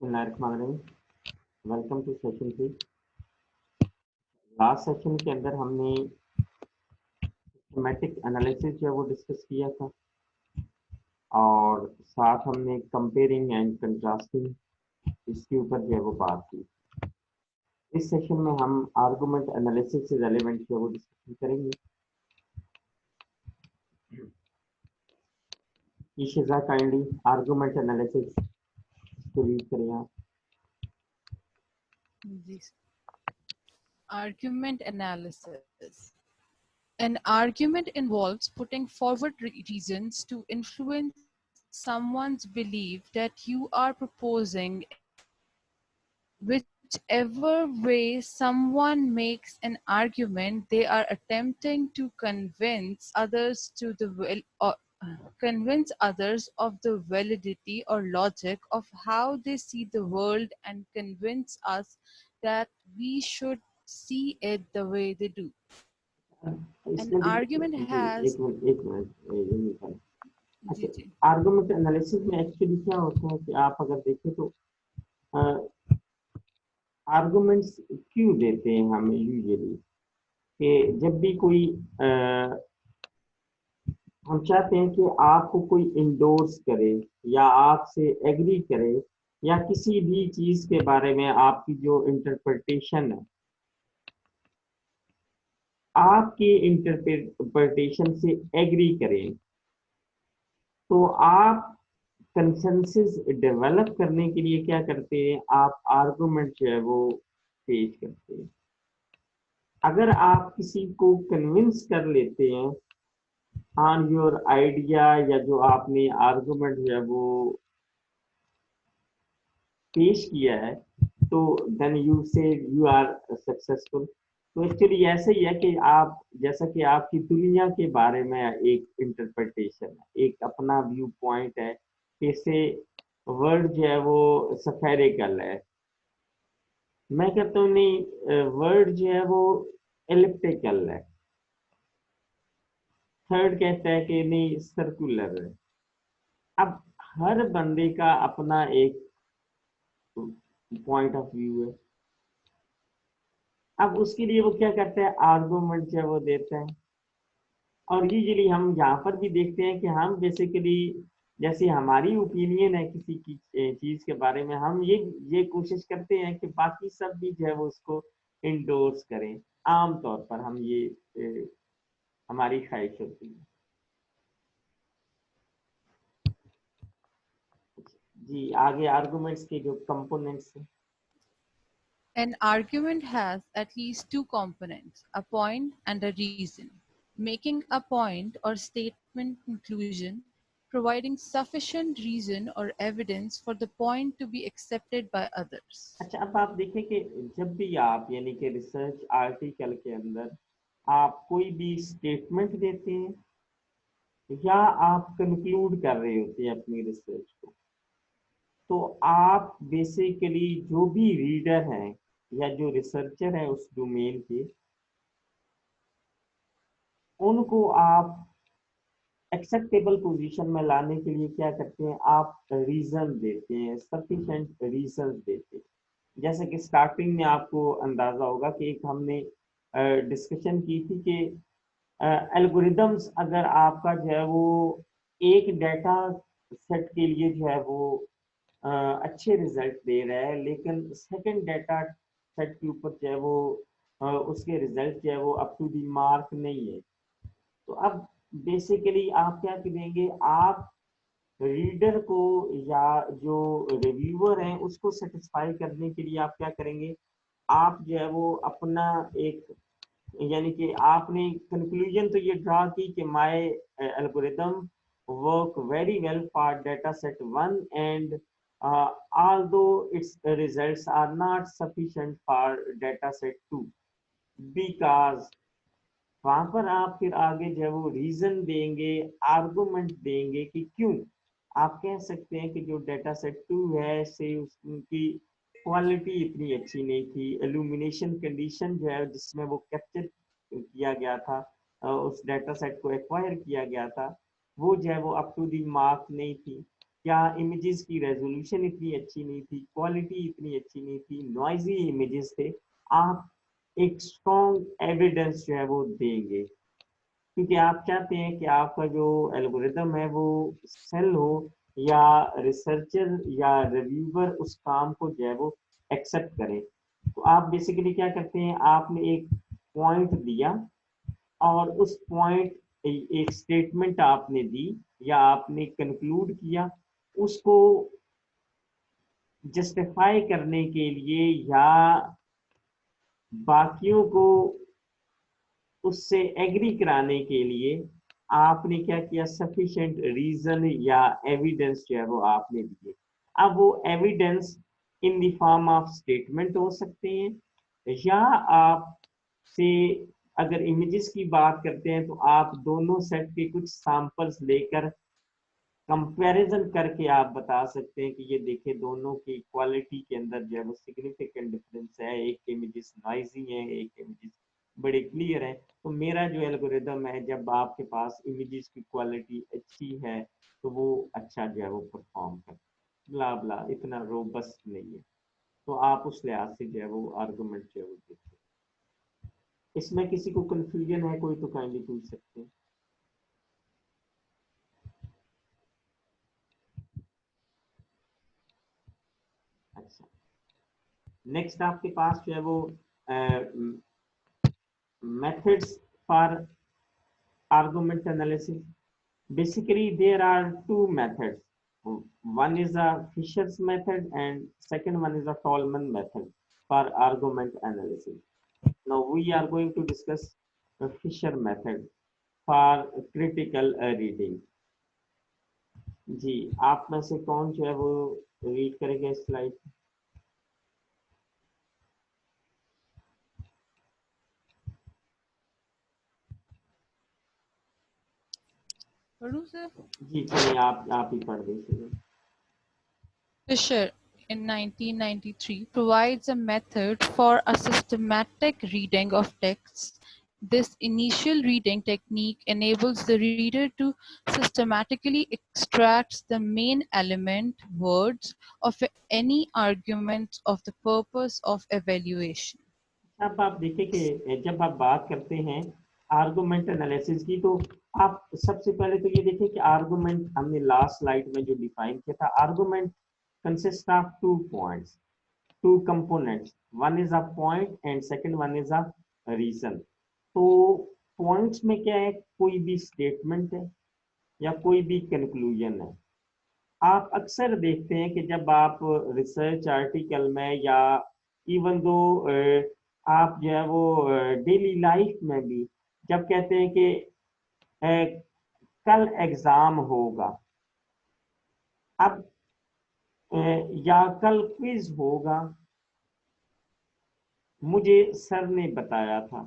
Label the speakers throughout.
Speaker 1: बिस्मिल्लाहिर्रहमानिर्रहीम। Welcome to session 3। Last session के अंदर हमने सिस्टमैटिक एनालिसिस जो है वो डिस्कस किया था और साथ हमने कंपेयरिंग एंड कंट्रास्टिंग इसके ऊपर जो है वो बात की। इस सेशन में हम आर्गुमेंट एनालिसिस से रेलेवेंट जो है वो डिस्कशन करेंगे। ईशिजा काइंडली आर्गुमेंट एनालिसिस को रीड करें आप।
Speaker 2: This argument analysis. An argument involves putting forward reasons to influence someone's belief that you are proposing. Whichever way someone makes an argument, they are attempting to convince others of the validity or logic of how they see the world and convince us that we should see it the way they do. An
Speaker 1: इसमें देखिए
Speaker 2: argument
Speaker 1: ji,
Speaker 2: has
Speaker 1: एक minute ये निकालें।
Speaker 2: जी
Speaker 1: अच्छा,
Speaker 2: जी
Speaker 1: argument analysis में actually क्या होता है कि आप अगर देखें तो आर्गुमेंट्स क्यों देते हैं हम यूजुअली कि जब भी कोई हम चाहते हैं कि आपको कोई इंडोर्स करे या आपसे एग्री करे या किसी भी चीज के बारे में आपकी जो इंटरप्रिटेशन है आपकी इंटरप्रिटेशन से एग्री करें, तो आप कंसेंसस डेवलप करने के लिए क्या करते हैं, आप आर्गुमेंट जो है वो पेश करते हैं। अगर आप किसी को कन्विंस कर लेते हैं ऑन योर आइडिया या जो आपने आर्गुमेंट जो है वो पेश किया है, तो देन यू से यू आर सक्सेसफुल। तो एक्चुअली ऐसा ही है कि आप जैसा कि आपकी दुनिया के बारे में एक इंटरप्रिटेशन है, एक अपना व्यू पॉइंट है कि से वर्ड जो है वो सफेरिकल है। मैं कहता हूँ नहीं, वर्ड जो है वो एलिप्टिकल है। थर्ड कहता है कि नहीं सर्कुलर है। अब हर बंदे का अपना एक पॉइंट ऑफ व्यू है। अब उसके लिए वो क्या करता है, आर्गुमेंट जो है वो देता है। और यूजुअली हम यहाँ पर भी देखते हैं कि हम बेसिकली जैसे हमारी ओपिनियन है किसी की चीज के बारे में, हम ये कोशिश करते हैं कि बाकी सब भी जो है वो उसको इंडोर्स करें। आमतौर पर हम ये हमारी ख्वाहिश होती है। जी आगे आर्गुमेंट्स के जो कंपोनेंट्स हैं।
Speaker 2: An argument has at least two components, a point and a reason. Making a point or statement conclusion, providing sufficient reason or evidence for the point to be accepted by others.
Speaker 1: अच्छा, अब आप देखें कि जब भी आप यानी कि रिसर्च आर्टिकल के अंदर आप कोई भी स्टेटमेंट देते हैं या आप कंक्लूड कर रहे होते हैं अपनी रिसर्च को, तो आप बेसिकली जो भी रीडर हैं या जो रिसर्चर है उस डोमेन के, उनको आप एक्सेप्टेबल पोजीशन में लाने के लिए क्या करते हैं, आप रीजन देते हैं, सफिशिएंट रीजन देते हैं। जैसे कि स्टार्टिंग में आपको अंदाजा होगा कि एक हमने डिस्कशन की थी कि एल्गोरिदम्स अगर आपका जो है वो एक डाटा सेट के लिए जो है वो अच्छे रिजल्ट दे रहा है, लेकिन सेकंड डाटा सेट के ऊपर जो है वो उसके रिजल्ट जो है वो अप टू दी मार्क नहीं है, तो अब बेसिकली आप क्या करेंगे, आप रीडर को या जो रिव्यूअर है उसको सेटिस्फाई करने के लिए आप क्या करेंगे, आप जो है वो अपना एक यानी कि आपने कंक्लूजन तो ये ड्रा की कि my algorithm work very well for data set 1 and although its results are not sufficient for data set 2 because वहां पर आप फिर आगे जो है वो रीजन देंगे, आर्गुमेंट देंगे कि क्यों आप कह सकते हैं कि जो डेटा सेट 2 है से उसकी क्वालिटी इतनी अच्छी नहीं थी, इल्यूमिनेशन कंडीशन जो है जिसमें वो कैप्चर किया गया था, उस डेटा सेट को एक्वायर किया गया था, वो जो है वो अप टू दी मार्क नहीं थी। क्या इमेजेस की रेजोल्यूशन इतनी अच्छी नहीं थी, क्वालिटी इतनी अच्छी नहीं थी, नॉइजी इमेजेस थे, आप एक स्ट्रॉन्ग एविडेंस जो है वो देंगे, क्योंकि आप चाहते हैं कि आपका जो एल्गोरिदम है वो सेल हो, या रिसर्चर या रिव्यूअर उस काम को जो है वो एक्सेप्ट करें। तो आप बेसिकली क्या करते हैं, आपने एक पॉइंट दिया और उस पॉइंट, एक स्टेटमेंट आपने दी या आपने कंक्लूड किया, उसको जस्टिफाई करने के लिए या बाकियों को उससे एग्री कराने के लिए आपने क्या किया, सफिशिएंट रीजन या एविडेंस जो है वो आपने दिए। अब वो evidence in the form of statement हो सकते हैं, या आप से अगर इमेजेस की बात करते हैं तो आप दोनों सेट के कुछ सैंपल्स लेकर कंपैरिजन करके आप बता सकते हैं कि ये देखें दोनों की क्वालिटी के अंदर जो है वो सिग्निफिकेंट डिफरेंस है, एक इमेजेस नॉइजी है, एक इमेजेस बड़े क्लियर है। तो मेरा जो एल्गोरिदम है, जब आपके पास इमेजेस की क्वालिटी अच्छी है तो वो अच्छा जो है वो परफॉर्म कर, ब्ला ब्ला, इतना रोबस्ट नहीं है। तो आप उस लिहाज से जो है वो आर्गुमेंट जो है वो देखते हैं। इसमें किसी को कंफ्यूजन है कोई तो काइंडली पूछ सकते हैं। अच्छा, नेक्स्ट आपके पास जो है वो methods for argument analysis. Basically, there are two methods. One is a Fisher's method and second one is a Tolman method for argument analysis. Now we are going to discuss the Fisher method for critical reading. जी, आप में से कौन जो है वो read करेगा slide?
Speaker 2: पढ़ूं sir?
Speaker 1: जी चलिए, आप ही पढ़ दीजिए।
Speaker 2: Fisher, in 1993, provides a method for a systematic reading of texts. This initial reading technique enables the reader to systematically extract the main element words of any argument of the purpose of evaluation.
Speaker 1: अब आप देखिए कि जब आप बात करते हैं argument analysis की, तो आप सबसे पहले तो ये देखिए कि आर्गुमेंट हमने लास्ट स्लाइड में जो डिफाइन किया था, argument consist of two points, two components, one is a point and second one is a reason. तो पॉइंट्स में क्या है, कोई भी स्टेटमेंट है या कोई भी कंक्लूजन है। आप अक्सर देखते हैं कि जब आप रिसर्च आर्टिकल में या इवन दो आप जो है वो डेली लाइफ में भी जब कहते हैं कि कल एग्जाम होगा, अब या कल क्विज होगा, मुझे सर ने बताया था,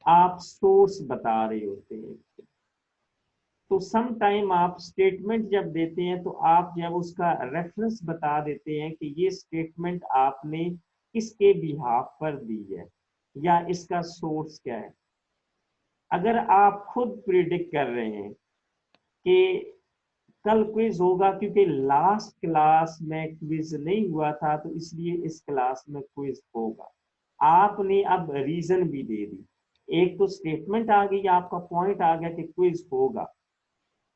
Speaker 1: आप सोर्स बता रहे होते हैं। तो सम टाइम आप स्टेटमेंट जब देते हैं तो आप जब उसका रेफरेंस बता देते हैं कि ये स्टेटमेंट आपने किसके बिहाफ पर दी है या इसका सोर्स क्या है। अगर आप खुद प्रिडिक्ट कर रहे हैं कि कल क्विज होगा क्योंकि लास्ट क्लास में क्विज नहीं हुआ था तो इसलिए इस क्लास में क्विज होगा, आपने अब रीजन भी दे दी, एक तो स्टेटमेंट आ गई, आपका पॉइंट आ गया कि क्विज होगा,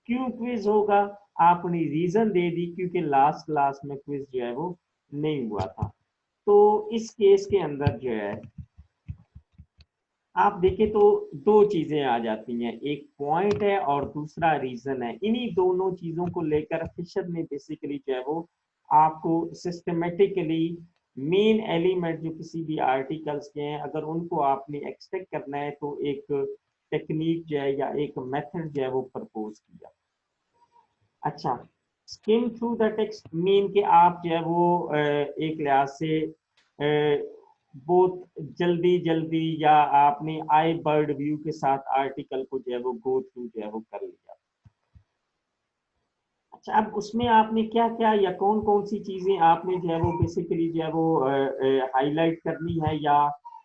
Speaker 1: क्यों क्विज होगा आपने रीजन दे दी, क्योंकि लास्ट क्लास में क्विज जो है वो नहीं हुआ था। तो इस केस के अंदर जो है आप देखें तो दो चीजें आ जाती हैं, एक पॉइंट है और दूसरा रीजन है। इन्हीं दोनों चीजों को लेकर फिशर ने बेसिकली जो है वो आपको सिस्टमेटिकली मेन एलिमेंट जो किसी भी आर्टिकल्स के हैं, अगर उनको आपने एक्सट्रैक्ट करना है तो एक टेक्निक जो है या एक मेथड जो है वो प्रपोज किया। अच्छा, skim through the text mean के आप जो है वो एक लिहाज से बहुत जल्दी जल्दी या आपने आई बर्ड व्यू के साथ आर्टिकल को जो है वो गो थ्रू जो है वो कर लिया। अच्छा, अब उसमें आपने क्या क्या या कौन कौन सी चीजें आपने जो है वो बेसिकली जो है वो हाईलाइट करनी है या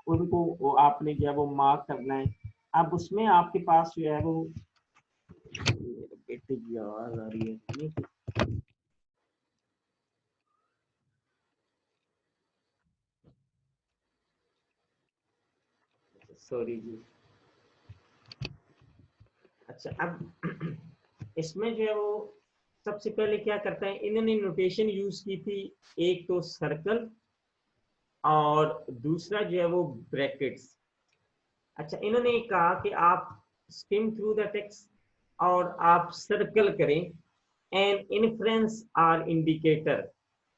Speaker 1: उनको आपने जो है वो मार्क करना है। अब उसमें आपके पास जो है वो, बेटे की आवाज आ रही है। सॉरी जी। अच्छा, अब इसमें जो है वो सबसे पहले क्या करता है, इन्होंने नोटेशन यूज की थी, एक तो सर्कल और दूसरा जो है वो ब्रैकेट्स। अच्छा, इन्होंने कहा कि आप स्किम थ्रू द टेक्स्ट और आप सर्कल करें, and inference are indicator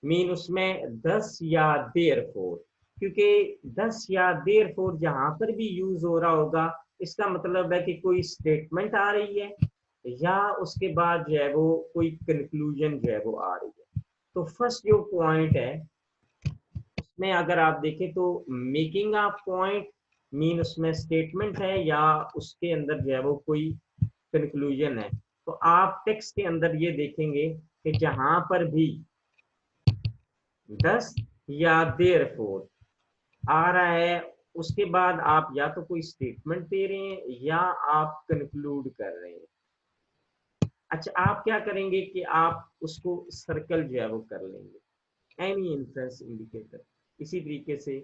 Speaker 1: mean उसमें दस या देयरफॉर, क्योंकि दस या देयरफॉर जहां पर भी यूज हो रहा होगा इसका मतलब है कि कोई स्टेटमेंट आ रही है या उसके बाद जो है वो कोई कंक्लूजन जो है वो आ रही है। तो फर्स्ट जो पॉइंट है उसमें अगर आप देखें तो मेकिंग अ पॉइंट मीन उसमें स्टेटमेंट है या उसके अंदर जो है वो कोई कंक्लूजन है। तो आप टेक्स्ट के अंदर ये देखेंगे कि जहां पर भी दस या देयरफॉर आ रहा है उसके बाद आप या तो कोई स्टेटमेंट दे रहे हैं या आप कंक्लूड कर रहे हैं। अच्छा, आप क्या करेंगे कि आप उसको सर्कल जो है वो कर लेंगे, एनी इन्फ्लुएंस इंडिकेटर, इसी तरीके से।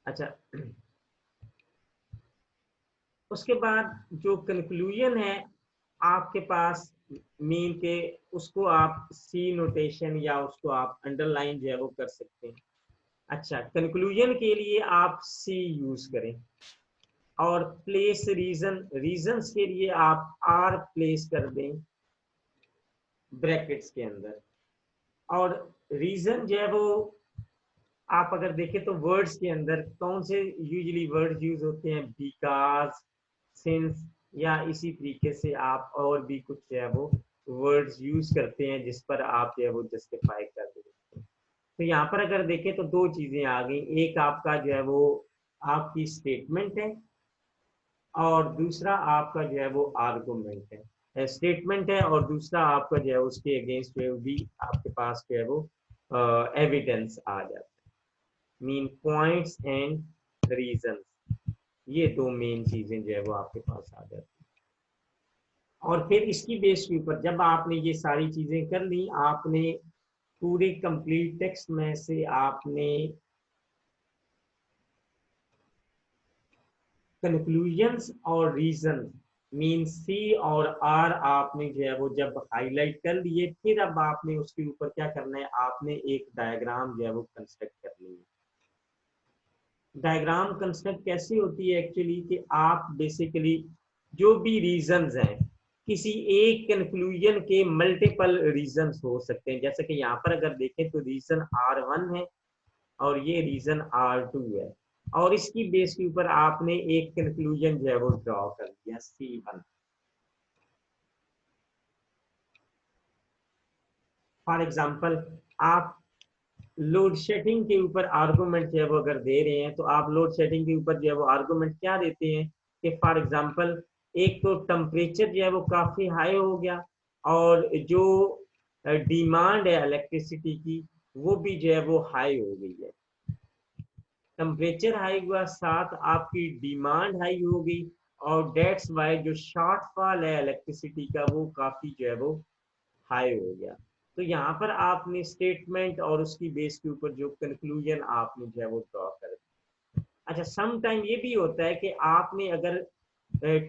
Speaker 1: अच्छा, उसके बाद जो कंक्लूजन है आपके पास मीन के उसको आप सी नोटेशन या उसको आप अंडरलाइन जो है वो कर सकते हैं। अच्छा, कंक्लूजन के लिए आप सी यूज करें और प्लेस रीजन, रीजंस के लिए आप आर प्लेस कर दें ब्रैकेट्स के अंदर। और रीजन जो है वो आप अगर देखें तो वर्ड्स के अंदर कौन से यूजुअली वर्ड्स यूज होते हैं, बिकॉज, सिंस या इसी तरीके से आप और भी कुछ जो है वो वर्ड्स यूज करते हैं जिस पर आप जो है वो जस्टिफाई कर देते हैं। तो यहाँ पर अगर देखें तो दो चीजें आ गई, एक आपका जो है वो आपकी स्टेटमेंट है और दूसरा आपका जो है वो आर्गुमेंट है। स्टेटमेंट है और दूसरा आपका जो है उसके अगेंस्ट जो भी आपके पास जो है वो एविडेंस आ जाता है, मीन पॉइंट्स एंड रीजंस। ये दो मेन चीजें जो है वो आपके पास आ जाती है। और फिर इसकी बेस के ऊपर जब आपने ये सारी चीजें कर ली, आपने पूरे कंप्लीट टेक्स्ट में से आपने कंक्लूजन्स और रीजन मीन सी और आर आपने जो है वो जब हाईलाइट कर लिए, फिर अब आपने उसके ऊपर क्या करना है, आपने एक डायग्राम जो है वो कंस्ट्रक्ट करनी है। डायग्राम कंस्ट्रक्ट कैसी होती है एक्चुअली कि आप बेसिकली जो भी रीजंस हैं, किसी एक कंक्लूजन के मल्टीपल रीजंस हो सकते हैं। जैसे कि यहाँ पर अगर देखें तो रीजन R1 है और ये रीजन R2 है, और इसकी बेस के ऊपर आपने एक कंक्लूजन जो है वो ड्रॉ कर दिया C1। फॉर एग्जांपल, आप लोड शेडिंग के ऊपर आर्गुमेंट जो है वो अगर दे रहे हैं तो आप लोड शेडिंग के ऊपर जो है वो आर्गुमेंट क्या देते हैं कि फॉर एग्जांपल एक तो टेम्परेचर जो है वो काफी हाई हो गया और जो डिमांड है इलेक्ट्रिसिटी की वो भी जो है वो हाई हो गई है। टेम्परेचर हाई हुआ, साथ आपकी डिमांड हाई हो गई, और डेट्स वाई जो शॉर्टफॉल है इलेक्ट्रिसिटी का वो काफी जो है वो हाई हो गया। तो यहाँ पर आपने स्टेटमेंट और उसकी बेस के ऊपर जो कंक्लूजन आपने जो है वो ड्रॉ कर दिया। अच्छा, सम टाइम ये भी होता है कि आपने अगर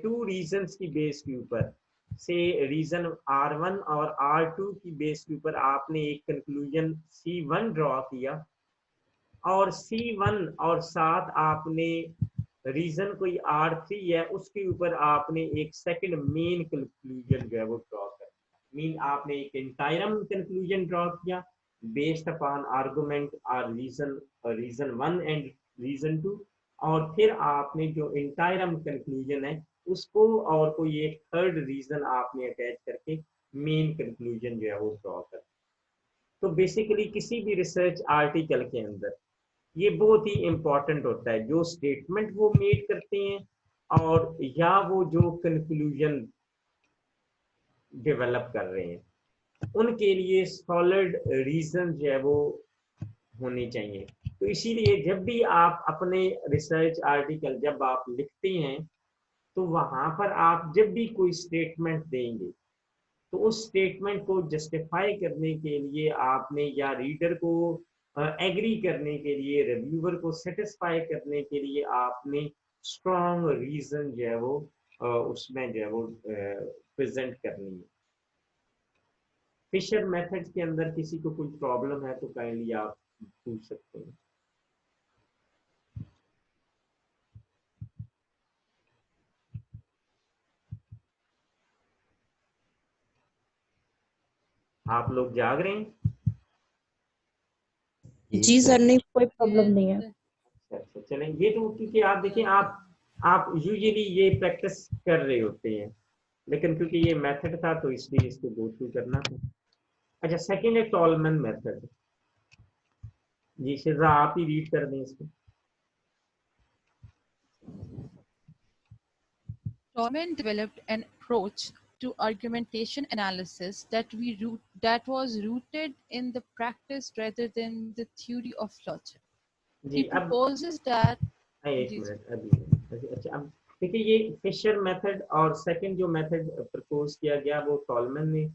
Speaker 1: टू रीजंस की बेस के ऊपर से रीजन R1 और R2 की बेस के ऊपर आपने एक कंक्लूजन C1 ड्रॉ किया, और C1 और साथ आपने रीजन कोई R3 है उसके ऊपर आपने एक सेकंड मेन कंक्लूजन जो है वो ड्रॉ कर, मीन आपने एक इंटायरम कंक्लूजन ड्रॉ किया बेस्ड अपॉन आर्गुमेंट और रीजन 1 एंड रीजन 2, और फिर आपने जो इंटायरम कंक्लूजन है उसको और कोई एक थर्ड रीजन आपने अटैच करके मेन कंक्लूजन जो है वो ड्रॉ कर। तो बेसिकली किसी भी रिसर्च आर्टिकल के अंदर ये बहुत ही इंपॉर्टेंट होता है, जो स्टेटमेंट वो मेड करते हैं और या वो जो कंक्लूजन डेवलप कर रहे हैं, उनके लिए सॉलिड रीजन जो है वो होने चाहिए। तो इसीलिए जब भी आप अपने रिसर्च आर्टिकल जब आप लिखते हैं तो वहां पर आप जब भी कोई स्टेटमेंट देंगे तो उस स्टेटमेंट को जस्टिफाई करने के लिए आपने, या रीडर को एग्री करने के लिए, रिव्यूअर को सेटिस्फाई करने के लिए आपने स्ट्रॉन्ग रीजन जो है वो उसमें जो है वो प्रेजेंट करनी है। फिशर मेथड्स के अंदर किसी को कोई प्रॉब्लम है तो काइंडली आप पूछ सकते हैं। आप लोग जाग रहे हैं?
Speaker 3: जी सर, नहीं कोई प्रॉब्लम
Speaker 2: Yes,
Speaker 3: नहीं है।
Speaker 1: अच्छा चलें, ये तो क्योंकि आप देखिए, आप यूजुअली ये प्रैक्टिस कर रहे होते हैं, लेकिन क्योंकि ये मेथड था तो इसलिए इसको गो थ्रू करना था। अच्छा, सेकंड है टॉलमैन मेथड। जी शिजा, आप ही रीड कर दें इसको।
Speaker 2: Tolman developed an approach to argumentation analysis that was rooted in the practice rather than the theory of logic.
Speaker 1: जी
Speaker 2: He
Speaker 1: अब
Speaker 2: proposes that
Speaker 1: एक मिनट अभी। अच्छा अब देखिए, ये फिशर मेथड और सेकंड जो मेथड प्रपोज किया गया वो टॉलमैन ने।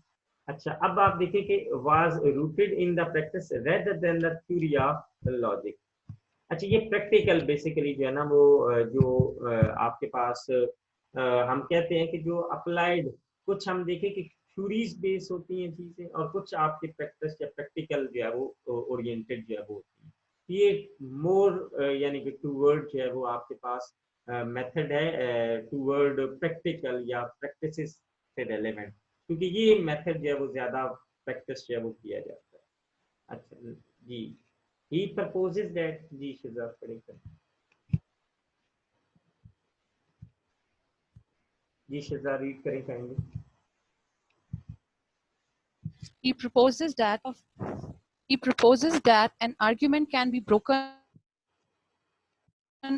Speaker 1: अच्छा अब आप देखिए कि was rooted in the practice rather than the theory of logic. अच्छा, ये प्रैक्टिकल बेसिकली जो है ना वो जो आपके पास हम कहते हैं कि जो अप्लाइड, कुछ हम देखें कि थ्योरीज बेस होती हैं चीजें, और कुछ आपके प्रैक्टिस या प्रैक्टिकल जो है वो ओरिएंटेड जो है वो होती है। ये मोर यानी कि टूवर्ड जो है वो आपके पास मेथड है टूवर्ड प्रैक्टिकल या प्रैक्टिसेस से रेलेवेंट, क्योंकि ये मेथड जो है वो ज्यादा प्रैक्टिस जो है वो किया जाता है। अच्छा जी, he proposes that, जी शिजा पढ़ेगा। जी शिजा रीड करें कहेंगे।
Speaker 2: he proposes that of he proposes that an argument can be broken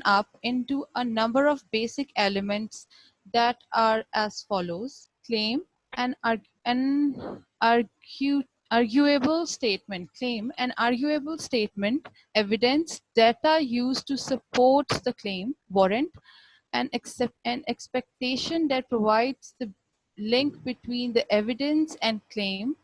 Speaker 2: up into a number of basic elements that are as follows: claim, arguable statement, evidence, data used to support the claim, warrant, an expectation that provides the link between the evidence and claim,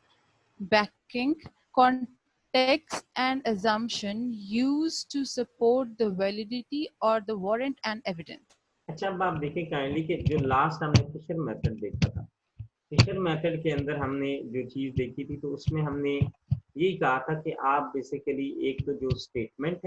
Speaker 2: backing, context and assumption used to support the validity or the warrant and evidence.
Speaker 1: अच्छा अब आप देखें kindly कि जो last हमने Fisher method देखा था, Fisher method के अंदर हमने जो चीज देखी थी तो उसमें हमने यही कहा था कि आप बेसिकली एक तो जो स्टेटमेंट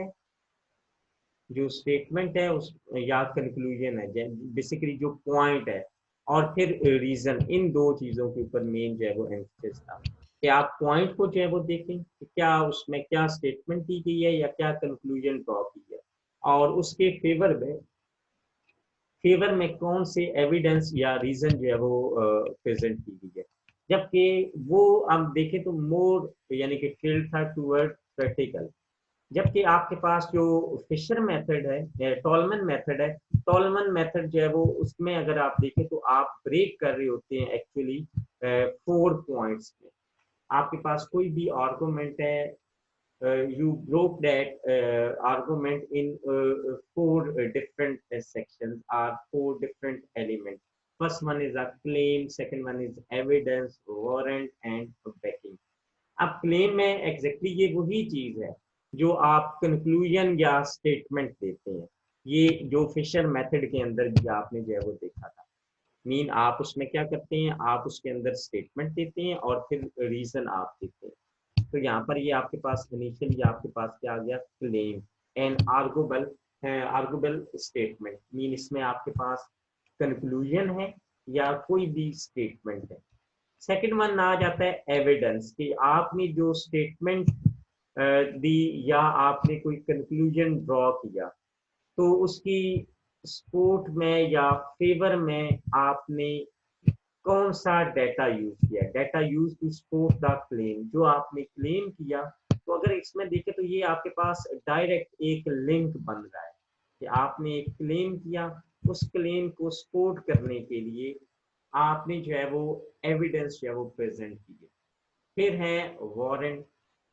Speaker 1: है उस या कंक्लूजन है, बेसिकली जो पॉइंट है, और फिर रीजन, इन दो चीजों के ऊपर मेन जो है वो एम्फेसिस था कि आप पॉइंट को जो है वो देखें कि क्या उसमें क्या स्टेटमेंट की गई है या क्या कंक्लूजन ड्रॉ की है, और उसके फेवर में कौन से एविडेंस या रीजन जो है वो प्रेजेंट की गई है। जबकि वो हम देखें तो मोर यानी कि टिल्ट था टूवर्ड प्रैक्टिकल। जबकि आपके पास जो फिशर मेथड है, टॉलमैन मेथड है, टॉलमैन मेथड जो है वो उसमें अगर आप देखें तो आप ब्रेक कर रहे होते हैं एक्चुअली 4 पॉइंट्स में। आपके पास कोई भी आर्गुमेंट है, you broke that argument in 4 different sections or 4 different elements. First one is a claim, second one is evidence, warrant and backing. अब क्लेम में एग्जैक्टली ये वही चीज है जो आप कंक्लूजन या स्टेटमेंट देते हैं। ये जो फिशर मेथड के अंदर भी आपने जो है वो देखा था, मीन आप उसमें क्या करते हैं, आप उसके अंदर स्टेटमेंट देते हैं और फिर रीजन आप देते हैं। तो यहाँ पर ये आपके पास इनिशियली आपके पास क्या आ गया, क्लेम एंड आर्गुबल स्टेटमेंट, मीन इसमें आपके पास कंक्लूजन है या कोई भी स्टेटमेंट है। सेकंड वन आ जाता है एविडेंस, कि आपने जो स्टेटमेंट दी या आपने कोई कंक्लूजन ड्रॉ किया तो उसकी सपोर्ट में या फेवर में आपने कौन सा डाटा यूज किया, data use to support the claim, जो आपने क्लेम किया। तो अगर इसमें देखें तो ये आपके पास डायरेक्ट एक लिंक बन रहा है कि आपने एक क्लेम किया, उस क्लेम को सपोर्ट करने के लिए आपने जो है वो एविडेंस जो है वो प्रेजेंट की है। फिर है warrant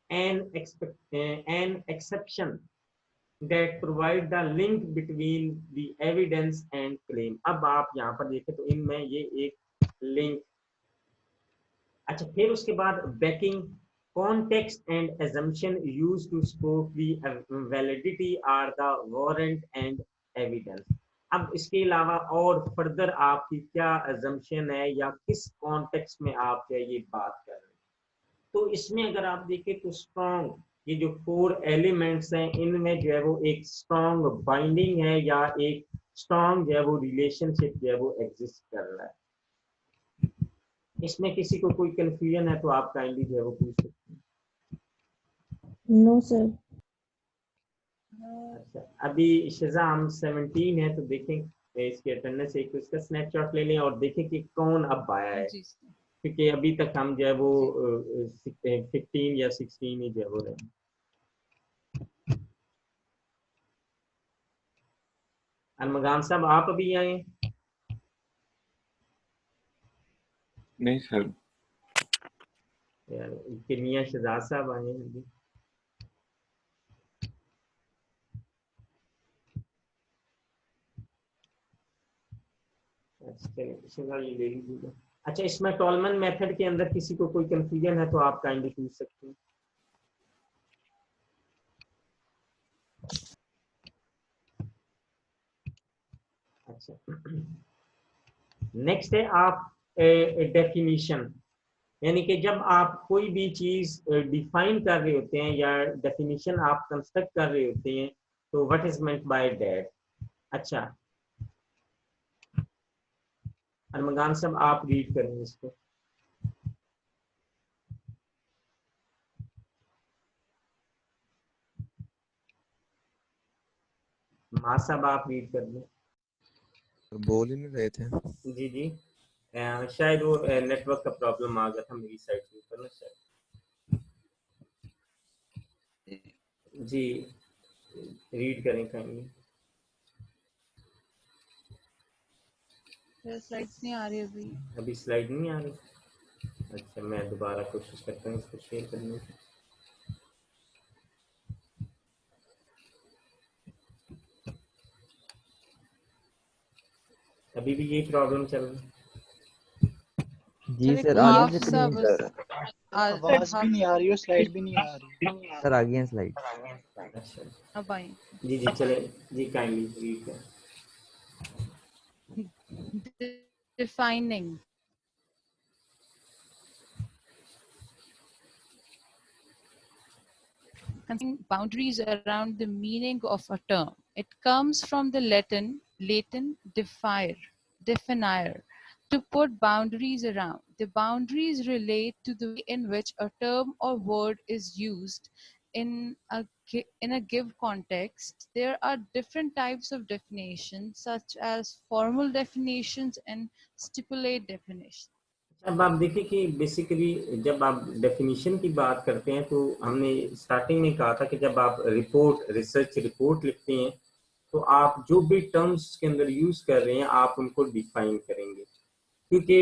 Speaker 1: an exception that provide the link between the evidence and claim। अब आप यहाँ पर देखें तो इनमें ये एक लिंक अच्छा, फिर उसके बाद banking, context and assumption used to support the validity are the warrant and evidence। अब इसके अलावा और फर्दर आपकी क्या assumption है या किस context में आप क्या ये बात कर रहे हैं। तो इसमें अगर आप देखें तो स्ट्रॉन्ग, ये जो 4 एलिमेंट्स हैं इनमें जो है वो एक स्ट्रॉन्ग बाइंडिंग है या एक स्ट्रॉन्ग जो है वो रिलेशनशिप जो है वो एग्जिस्ट कर रहा है। इसमें किसी को कोई कंफ्यूजन है तो आप काइंडली जो है वो पूछ सकते हैं।
Speaker 3: No sir.
Speaker 1: अच्छा, अभी शिजाम 17 है तो देखें इसके अटेंडेंस एक इसका स्नैपशॉट ले लें और देखें कि कौन अब आया है,
Speaker 2: जी सर।
Speaker 1: क्योंकि अभी तक हम जो है वो 15 या 16 ही जो है वो रहे। अरमगान साहब आप अभी आए?
Speaker 4: नहीं सर।
Speaker 1: यार किमिया शहजाद साहब आए हैं अभी। ये ले लीजिएगा। अच्छा, इसमें टॉलमन मेथड के अंदर किसी को कोई कंफ्यूजन है तो आप काइंडली पूछ सकते हैं। अच्छा, नेक्स्ट है आप डेफिनेशन, यानी कि जब आप कोई भी चीज डिफाइन कर रहे होते हैं या डेफिनेशन आप कंस्ट्रक्ट कर रहे होते हैं तो what is meant by that. अच्छा, अरमगान साहब आप रीड करें इसको। माँ साहब आप रीड कर लें।
Speaker 5: बोल ही नहीं रहे थे।
Speaker 1: जी जी, शायद वो नेटवर्क का प्रॉब्लम आ गया था मेरी साइड से ऊपर ना शायद। जी रीड करें कहीं।
Speaker 2: स्लाइड्स नहीं आ रही अभी।
Speaker 1: अभी स्लाइड नहीं आ रही। अच्छा, मैं दोबारा कोशिश करता हूँ इसको शेयर करने की। अभी भी ये प्रॉब्लम चल रही है।
Speaker 5: जी
Speaker 2: चलिए
Speaker 5: सर,
Speaker 2: हाफ
Speaker 5: आगे से
Speaker 2: सा
Speaker 5: नहीं
Speaker 2: बस
Speaker 5: सर।
Speaker 6: आवाज भी नहीं आ रही और स्लाइड भी नहीं आ रही।
Speaker 5: सर आ गई है स्लाइड।
Speaker 1: अच्छा
Speaker 2: अब आई।
Speaker 1: जी जी, चले जी, काइंडली रीड करें।
Speaker 2: Defining. Considering boundaries around the meaning of a term. It comes from the Latin definier, to put boundaries around. The boundaries relate to the way in which a term or word is used in a give context. There are different types of definitions, such as formal definitions and stipulate definitions.
Speaker 1: अब आप देखिए कि basically जब आप definition की बात करते हैं तो हमने स्टार्टिंग में कहा था कि जब आप रिसर्च रिपोर्ट लिखते हैं तो आप जो भी टर्म्स के अंदर यूज कर रहे हैं आप उनको डिफाइन करेंगे, क्योंकि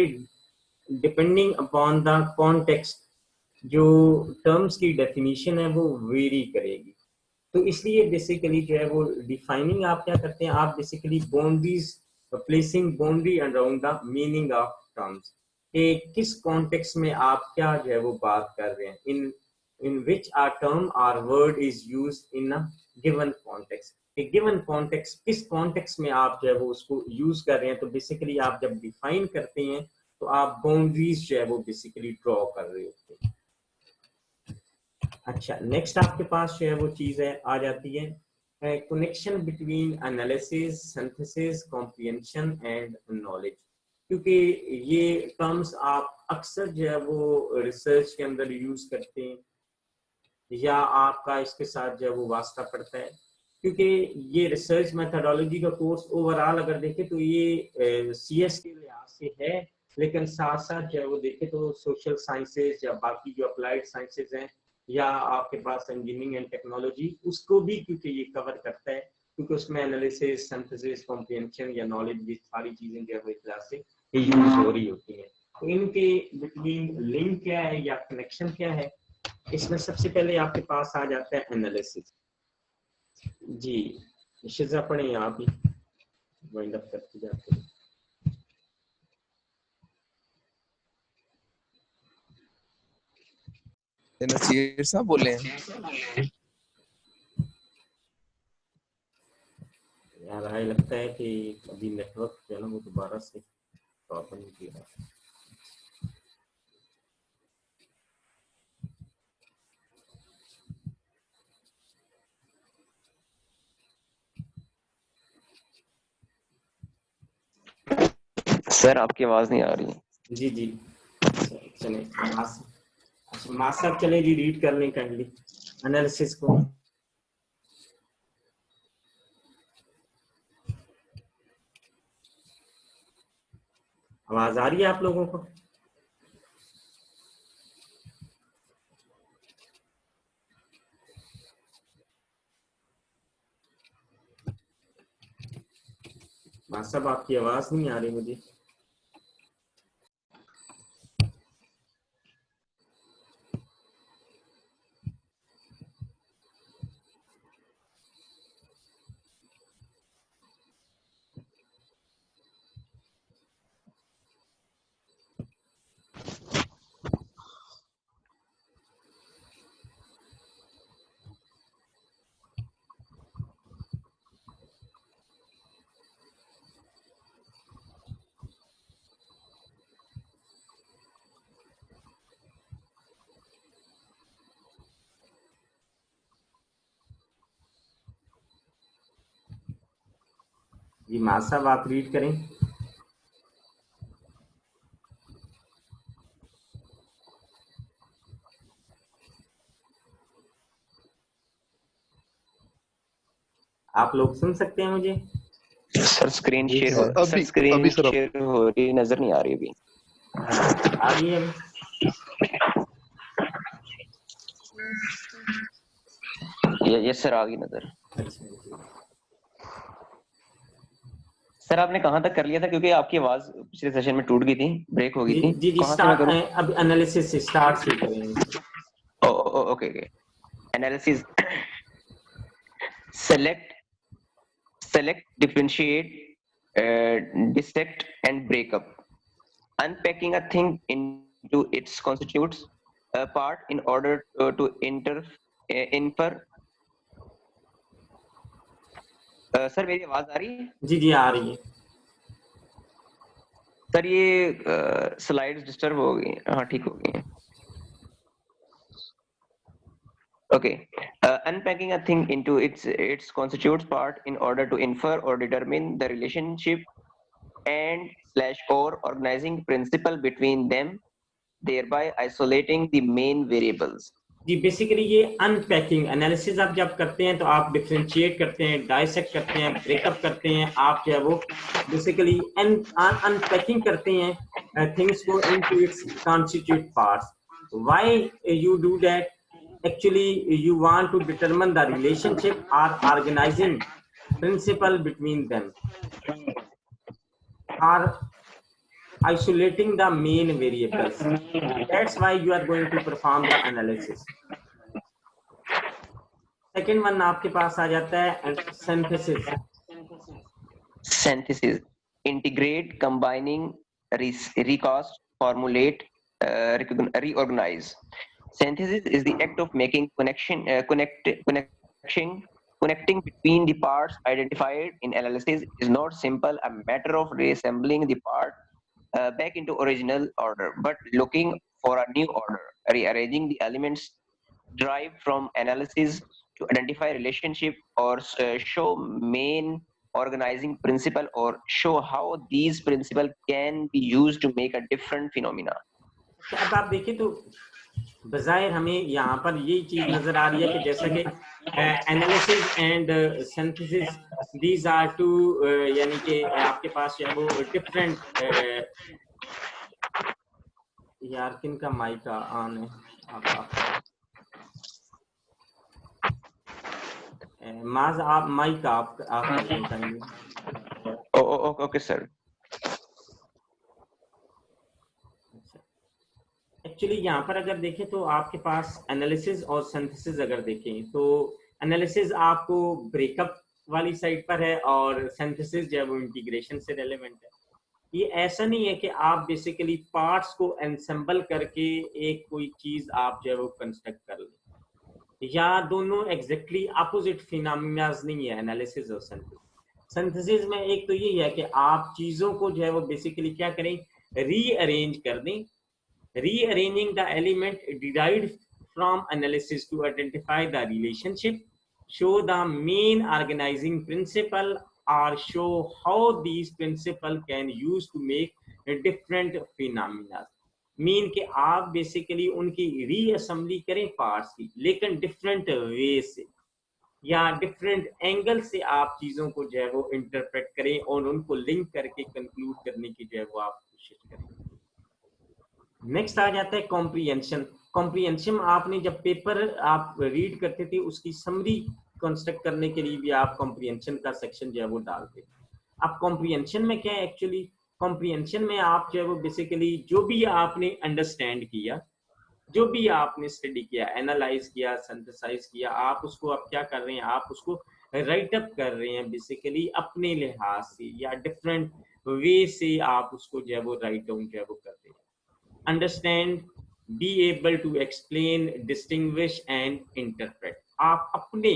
Speaker 1: डिपेंडिंग अपॉन द कॉन्टेक्स्ट जो टर्म्स की डेफिनेशन है वो वेरी करेगी। तो इसलिए बेसिकली जो है वो डिफाइनिंग आप क्या करते हैं, आप basically boundaries, placing boundary around the meaning of terms, कि किस कॉन्टेक्स्ट में आप क्या जो है वो बात कर रहे हैं, इन विच आ टर्म और word is used in a given context. Given context किस कॉन्टेक्स्ट में आप जो है वो उसको यूज कर रहे हैं। तो बेसिकली आप जब डिफाइन करते हैं तो आप बाउंड्रीज जो है वो बेसिकली ड्रॉ कर रहे होते हैं। अच्छा, नेक्स्ट आपके पास जो है वो चीज है आ जाती है connection between analysis, synthesis, comprehension and knowledge, क्योंकि ये टर्म्स आप अक्सर जो है वो रिसर्च के अंदर यूज करते हैं या आपका इसके साथ जो है वो वास्ता पड़ता है, क्योंकि ये रिसर्च मेथोडोलॉजी का कोर्स ओवरऑल अगर देखें तो ये सीएस के लिहाज से है, लेकिन साथ साथ जो है वो देखें तो सोशल साइंसेज या बाकी जो अप्लाइड साइंसेज हैं या आपके पास इंजीनियरिंग एंड टेक्नोलॉजी, उसको भी क्योंकि ये कवर करता है, क्योंकि उसमें एनालिसिस, सिंथेसिस, कॉम्प्रिहेंशन या नॉलेज, ये सारी चीजें जो है वो एक तरह से यूज हो रही होती हैं। तो इनके बिटवीन लिंक क्या है या कनेक्शन क्या है, इसमें सबसे पहले आपके पास आ जाता है एनालिसिस। जी शिजा पढ़े आप ही वाइंड अप करते जाते हैं।
Speaker 5: नसीर साहब बोले हैं।
Speaker 1: यार हमें लगता है कि अभी नेटवर्क जो है ना वो दोबारा से प्रॉब्लम किया है।
Speaker 7: सर आपकी आवाज नहीं आ रही।
Speaker 1: जी जी चले मास साहब चले जी रीड कर लें काइंडली एनालिसिस को। आवाज आ रही है आप लोगों को? मास साहब आपकी आवाज नहीं आ रही मुझे। जी मास साहब आप रीड करें। आप लोग सुन सकते हैं मुझे?
Speaker 7: सर स्क्रीन शेयर हो
Speaker 8: अभी
Speaker 7: सर स्क्रीन
Speaker 8: अभी सर
Speaker 7: शेयर हो रही नजर नहीं आ रही अभी।
Speaker 1: आ रही है?
Speaker 7: ये सर आ गई नजर। सर आपने कहाँ तक कर लिया था, क्योंकि आपकी आवाज पिछले सेशन में टूट गई थी, ब्रेक हो गई थी।
Speaker 1: जी जी
Speaker 7: कहाँ से मैं
Speaker 1: स्टार्ट
Speaker 7: करूँ?
Speaker 1: अब एनालिसिस से स्टार्ट से करेंगे।
Speaker 7: Okay analysis. select differentiate dissect and break up, unpacking a thing into its constitutes part in order to infer। Sir मेरी आवाज आ रही है?
Speaker 1: जी जी आ रही है।
Speaker 7: सर ये स्लाइड्स डिस्टर्ब हो गई। हाँ ठीक हो गई हैं। Okay, unpacking a thing into its constitutes part in order to infer or determine the relationship and/or organizing principle between them, thereby isolating the main variables।
Speaker 1: जी बेसिकली ये अनपैकिंग एनालिसिस आप जब करते हैं तो आप डिफरेंशिएट करते हैं, डाइसेक्ट करते हैं, ब्रेकअप करते हैं, आप जो है वो बेसिकली अनपैकिंग करते हैं थिंग्स को into its constitute parts. Why you do that? actually you want to determine the relationship or organizing principle between them or isolating the main variables. That's why you are going to perform the analysis. Second one आपके पास आ जाता है synthesis.
Speaker 7: Synthesis, integrate, combining, recast, formulate, reorganize। Synthesis is the act of making connecting between the parts identified in analysis. Is not simple a matter of reassembling the part back into original order, but looking for a new order, rearranging the elements derived from analysis to identify relationship or show main organizing principle or show how these principle can be used to make a different phenomena।
Speaker 1: अब आप देखिए तो बजाय हमें यहाँ पर यही चीज नजर आ रही है कि जैसा कि analysis and synthesis these are two यानी कि आपके पास जो है वो डिफरेंट यार किनका माइक ऑन है? माज आप माइक आप कर लें।
Speaker 7: Okay sir.
Speaker 1: एक्चुअली यहाँ पर अगर देखें तो आपके पास एनालिसिस और सिंथेसिस अगर देखें तो एनालिसिस आपको ब्रेकअप वाली साइड पर है और सिंथेसिस जो है वो इंटीग्रेशन से रेलेवेंट है। ये ऐसा नहीं है कि आप बेसिकली पार्ट्स को एनसेंबल करके एक कोई चीज आप जो है वो कंस्ट्रक्ट कर लें, या दोनों एग्जैक्टली अपोजिट फिनोमिनाज नहीं है एनालिसिस और सिंथेसिस। सिंथेसिस में एक तो यही है कि आप चीजों को जो है वो बेसिकली क्या करें, रीअरेंज कर दें। Rearranging the element derived from analysis to identify the relationship, show the main organizing principle, or show how these principles can use to make different phenomena. Mean कि आप बेसिकली उनकी रीअसेंबली करें parts की, लेकिन different way से या different angle से आप चीजों को जो है वो इंटरप्रेट करें और उनको लिंक करके कंक्लूड करने की जो है वो आप कोशिश करें। नेक्स्ट आ जाता है कॉम्प्रिहेंशन। कॉम्प्रिहेंशन आपने जब पेपर आप रीड करते थे उसकी समरी कंस्ट्रक्ट करने के लिए भी आप कॉम्प्रिहेंशन का सेक्शन जो है वो डालते। अब कॉम्प्रिहेंशन में क्या है एक्चुअली, कॉम्प्रिहेंशन में आप जो है वो बेसिकली जो भी आपने अंडरस्टैंड किया, जो भी आपने स्टडी किया, एनालाइज किया, सिंथेसाइज किया, आप उसको अब क्या कर रहे हैं, आप उसको राइट अप कर रहे हैं बेसिकली अपने लिहाज से या डिफरेंट वे से आप उसको जो है वो राइट डाउन जो है वो कर रहे हैं। Understand, be able to explain, distinguish and interpret. आप अपने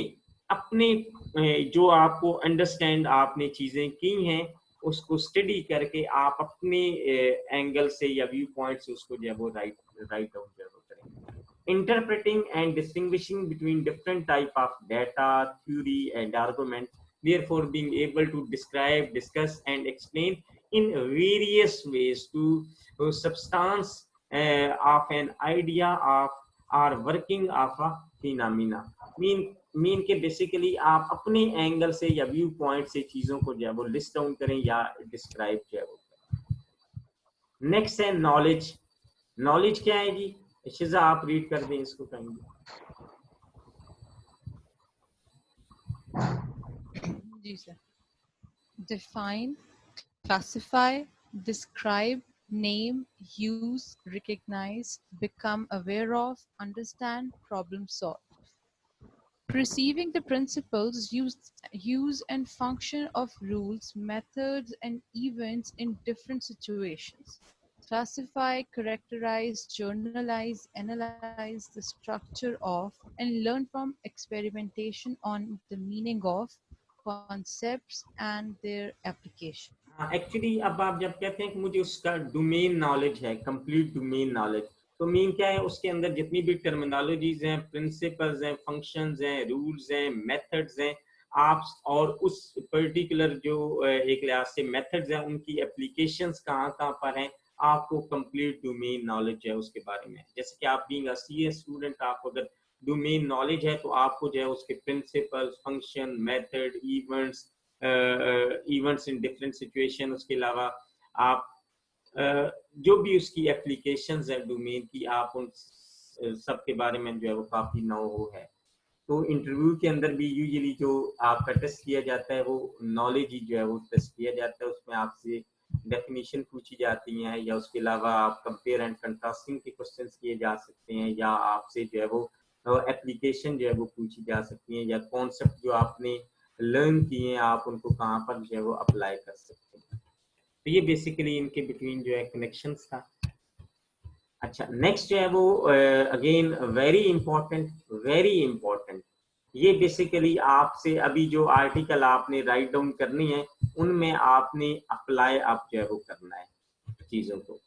Speaker 1: जो आपको अंडरस्टैंड आपने चीजें की हैं उसको स्टडी करके आप अपने एंगल से या व्यू पॉइंट से उसको जो है वो राइट डाउन करें। Interpreting and distinguishing between different type of data, theory and argument, therefore being able to describe, discuss and explain in various ways to substance of an idea of or working of a phenomena. Mean के basically आप अपने angle से या view point से चीजों को जो है वो लिस्ट डाउन करें या डिस्क्राइब जो है वो करें। नेक्स्ट है नॉलेज। नॉलेज क्या है जी, शिजा आप रीड कर दें इसको कहेंगे।
Speaker 2: जी sir. Define, classify, describe, name, use, recognize, become aware of, understand, problem solve. Perceiving the principles, use and function of rules, methods, and events in different situations. Classify, characterize, journalize, analyze the structure of, and learn from experimentation on the meaning of concepts and their application.
Speaker 1: Actually अब आप जब कहते हैं कि मुझे उसका domain knowledge है, complete domain knowledge, तो मीन क्या है, उसके अंदर जितनी भी टर्मिनोलॉजीज हैं, प्रिंसिपल्स हैं, फंक्शंस हैं, रूल्स हैं, मेथड्स हैं, आप और उस पर्टिकुलर जो एक लिहाज से मेथड्स हैं उनकी एप्लीकेशंस कहाँ कहाँ पर हैं, आपको कंप्लीट डोमेन नॉलेज है उसके बारे में। जैसे कि आप बीइंग अ सीएस स्टूडेंट, आप अगर डोमेन नॉलेज है तो आपको जो है उसके principles, function, method, events in different situation, उसके अलावा आप जो भी उसकी एप्लीकेशंस है डोमेन की, आप उन सब के बारे में जो है वो काफी नो है। तो इंटरव्यू के अंदर भी यूजुअली जो आपका टेस्ट किया जाता है वो नॉलेज ही जो है वो टेस्ट किया जाता है, उसमें आपसे डेफिनेशन पूछी जाती हैं या उसके अलावा आप कंपेयर एंड कंट्रास्टिंग के क्वेश्चंस किए जा सकते हैं, या आपसे जो है वो एप्लीकेशन जो है वो पूछी जा सकती हैं, या कॉन्सेप्ट जो आपने लर्न किए हैं आप उनको कहाँ पर जो है वो अप्लाई कर सकते हैं। तो ये बेसिकली इनके बिटवीन जो है कनेक्शंस था। अच्छा, नेक्स्ट जो है वो अगेन वेरी इंपॉर्टेंट, ये बेसिकली आपसे अभी जो आर्टिकल आपने राइट डाउन करनी है उनमें आपने अप्लाई आप जो है वो करना है चीजों को।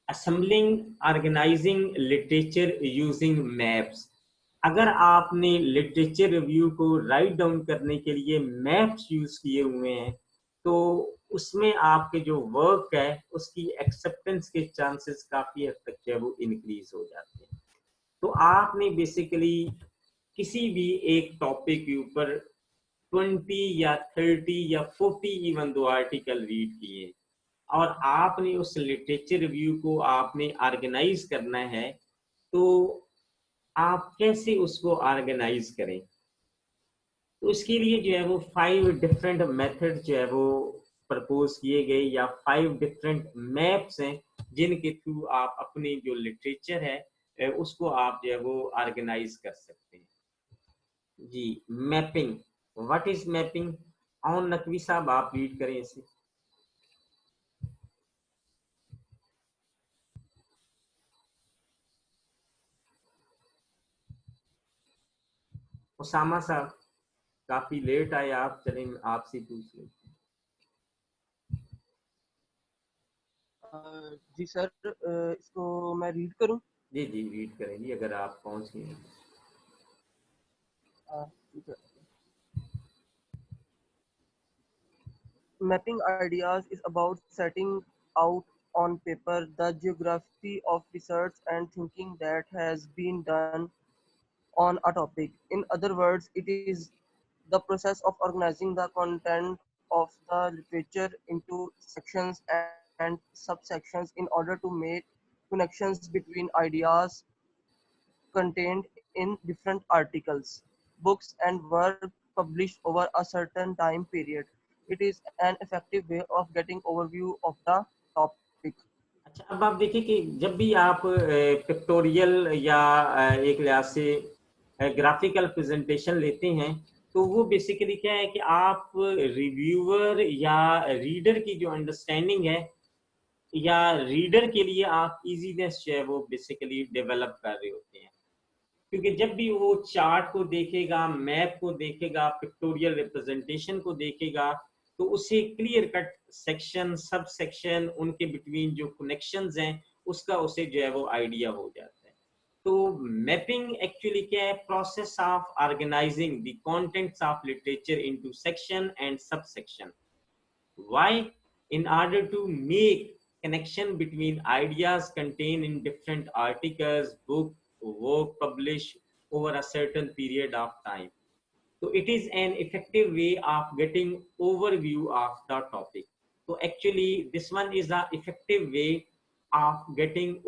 Speaker 1: Assembling, organising literature using maps. अगर आपने लिटरेचर रिव्यू को राइट डाउन करने के लिए मैप्स यूज किए हुए हैं तो उसमें आपके जो वर्क है उसकी एक्सेप्टेंस के चांसेस काफी हद तक जो है वो इंक्रीज हो जाते हैं। तो आपने बेसिकली किसी भी एक टॉपिक के ऊपर 20 या 30 या 40 इवन दो आर्टिकल रीड किए और आपने उस लिटरेचर रिव्यू को आपने ऑर्गेनाइज करना है, तो आप कैसे उसको ऑर्गेनाइज करें? तो उसके लिए जो है वो 5 डिफरेंट मेथड जो है वो प्रपोज किए गए, या 5 डिफरेंट मैप्स हैं जिनके थ्रू आप अपनी जो लिटरेचर है उसको आप जो है वो ऑर्गेनाइज कर सकते हैं। जी, mapping, what is mapping? On Naqvi साहब आप रीड करें इसे। उसामा साहब काफी लेट आए आप, चलें आपसे पूछ लें।
Speaker 8: जी सर, इसको मैं रीड करूं?
Speaker 1: जी जी रीड करेंगी अगर आप पहुंच गए हैं।
Speaker 8: ठीक है। Mapping ideas is about setting out on paper the geography of research and thinking that has been done on a topic. In other words, it is the process of organizing the content of the literature into sections and subsections in order to make connections between ideas contained in different articles, books, and work published over a certain time period. It is an effective way of getting overview of the topic.
Speaker 1: अच्छा, अब आप देखिए कि जब भी आप pictorial या एक लिहाज से ग्राफिकल प्रेजेंटेशन लेते हैं, तो वो बेसिकली क्या है कि आप रिव्यूअर या रीडर की जो अंडरस्टैंडिंग है या रीडर के लिए आप इजीनेस जो है वो बेसिकली डेवलप कर रहे होते हैं, क्योंकि जब भी वो चार्ट को देखेगा, मैप को देखेगा, पिक्टोरियल रिप्रेजेंटेशन को देखेगा, तो उसे clear cut section, sub section, उनके बिटवीन जो कनेक्शंस हैं, उसका उसे जो है वो आइडिया हो जाता है। तो मैपिंग एक्चुअली क्या है? Process of organising the contents of literature into section and sub section. Why? In order to make connection between ideas contained in different articles, book, work published over a certain period of time. So it is an effective way of getting overview of the topic. So actually this one is the effective way of getting